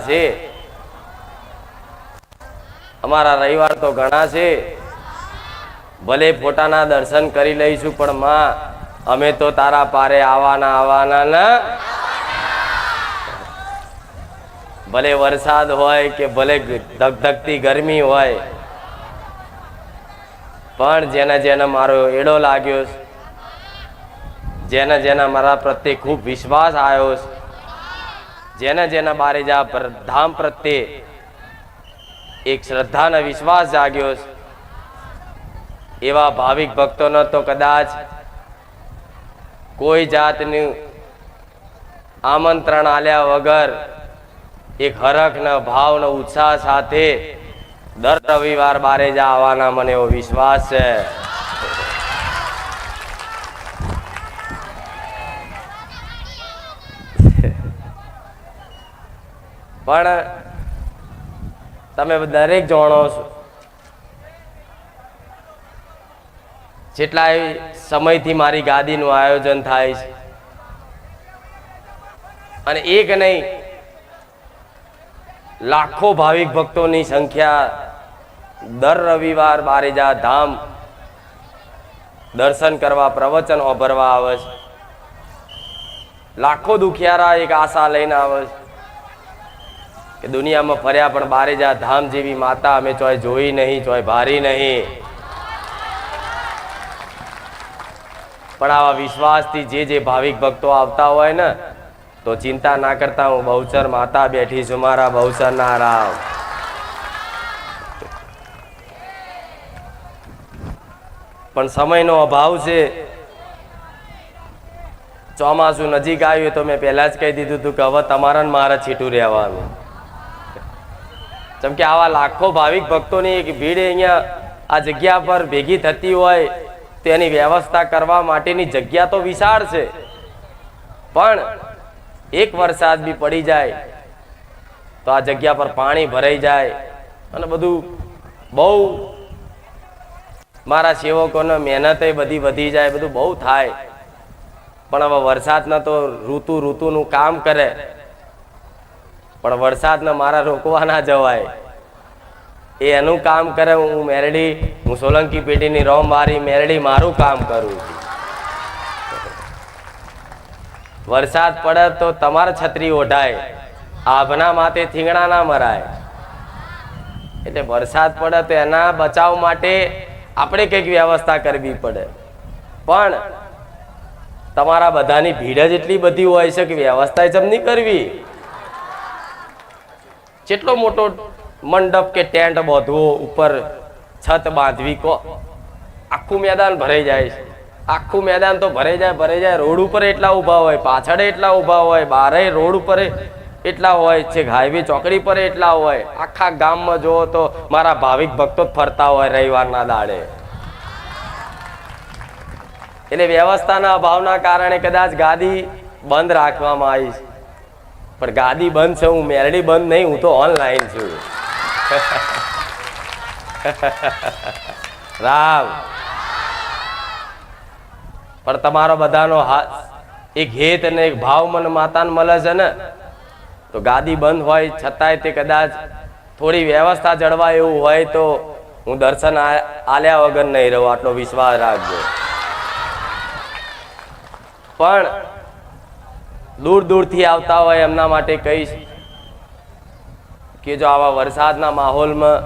છે, અમારા રવિવાર તો ઘણા છે, ભલે ફોટાના દર્શન કરી લઈશું પણ માં અમે તો તારા પારે આવવાના ના. ભલે વરસાદ હોય કે ભલે ધગધગતી ગરમી હોય, પણ જેને જેને મારો એડો લાગ્યો, જેને જેને મારા પ્રત્યે ખૂબ વિશ્વાસ આવ્યો, જેને જેને બારેજા ધામ પ્રત્યે એક શ્રદ્ધા અને વિશ્વાસ જાગ્યો, એવા ભાવિક ભક્તોનો તો કદાચ કોઈ જાતનું આમંત્રણ આલ્યા વગર એક હરખ ન ભાવ ન ઉત્સાહ સાથે દર રવિવાર બારેજા આવવાના મને એવો વિશ્વાસ છે. પણ તમે દરેક જાણો છો, જેટલા સમયથી મારી ગાદીનું આયોજન થાય છે, અને એક નહીં લાખો ભાવિક ભક્તોની સંખ્યા દર રવિવાર બારેજા ધામ દર્શન કરવા, પ્રવચન ઓભરવા આવે છે. લાખો દુખિયારા એક આશા લઈને આવે છે કે દુનિયામાં ફર્યા પણ બારેજા ધામ જેવી માતા અમે ચોય જોઈ નહીં, ચોય ભારી નહીં. પણ આવા વિશ્વાસથી જે ભાવિક ભક્તો આવતા હોય ને, તો ચિંતા ના કરતા, હું બહુચર માતા બેઠી છું, મારા બહુચર ના રામ. પણ સમયનો અભાવ છે. ચોમાસું નજીક આવ્યું તો મેં પહેલા જ કહી દીધું હતું કે હવે તમારા મારા છેટું રહેવાનું. જેમ કે આવા લાખો ભાવિક ભક્તોની એક ભીડ અહીંયા આ જગ્યા પર ભેગી થતી હોય, તેની વ્યવસ્થા કરવા માટેની જગ્યા તો વિશાળ છે, પણ એક વરસાદ બી પડી જાય તો આ જગ્યા પર પાણી ભરાઈ જાય અને બધું બહુ મારા સેવકોને મહેનતે બધી વધી જાય, બધું બહુ થાય. પણ હવે વરસાદના તો ઋતુનું કામ કરે, પણ વરસાદને મારા રોકવા ના જવાય. એ એનું કામ કરે, હું મેરડી, હું સોલંકી પેઢીની રોમ મારી મેરડી મારું કામ કરું. વરસાદ પડે તો તમારે છત્રી ઓઢાય, આભના માથે થીંગણા ના મરાય. એટલે વરસાદ પડે તો એના બચાવ માટે આપણે કંઈક વ્યવસ્થા કરવી પડે. પણ તમારા બધાની ભીડ જ એટલી બધી હોય છે કે વ્યવસ્થા જમ નહીં કરવી. જેટલો મોટો મંડપ કે ટેન્ટ બાંધવો, ઉપર છત બાંધવી, કો આખું મેદાન ભરાઈ જાય છે. આખું મેદાન તો ભરાઈ જાય. રોડ ઉપર એટલા ઊભા હોય, પાછળ એટલા ઊભા હોય, બારે રોડ ઉપર એટલા હોય છે, હાઈવે ચોકડી પર એટલા હોય. આખા ગામમાં જોવો તો મારા ભાવિક ભક્તો જ ફરતા હોય રવિવારના દાડે. એટલે વ્યવસ્થાના અભાવના કારણે કદાચ ગાદી બંધ રાખવામાં આવી છે. પણ ગાદી બંધ છે, હું મેરડી બંધ નહીં, હું તો ઓનલાઈન છું. રામ. પણ તમારો બધાનો એક હેત અને એક ભાવ મને માતાને મળે છે ને, તો ગાદી બંધ હોય છતાંય તે કદાચ થોડી વ્યવસ્થા જળવાય એવું હોય તો હું દર્શન આલ્યા વગર નહીં રહું, આટલો વિશ્વાસ રાખજો. પણ દૂર દૂરથી આવતા હોય એમના માટે કહીશ કે જો આવા વરસાદના માહોલમાં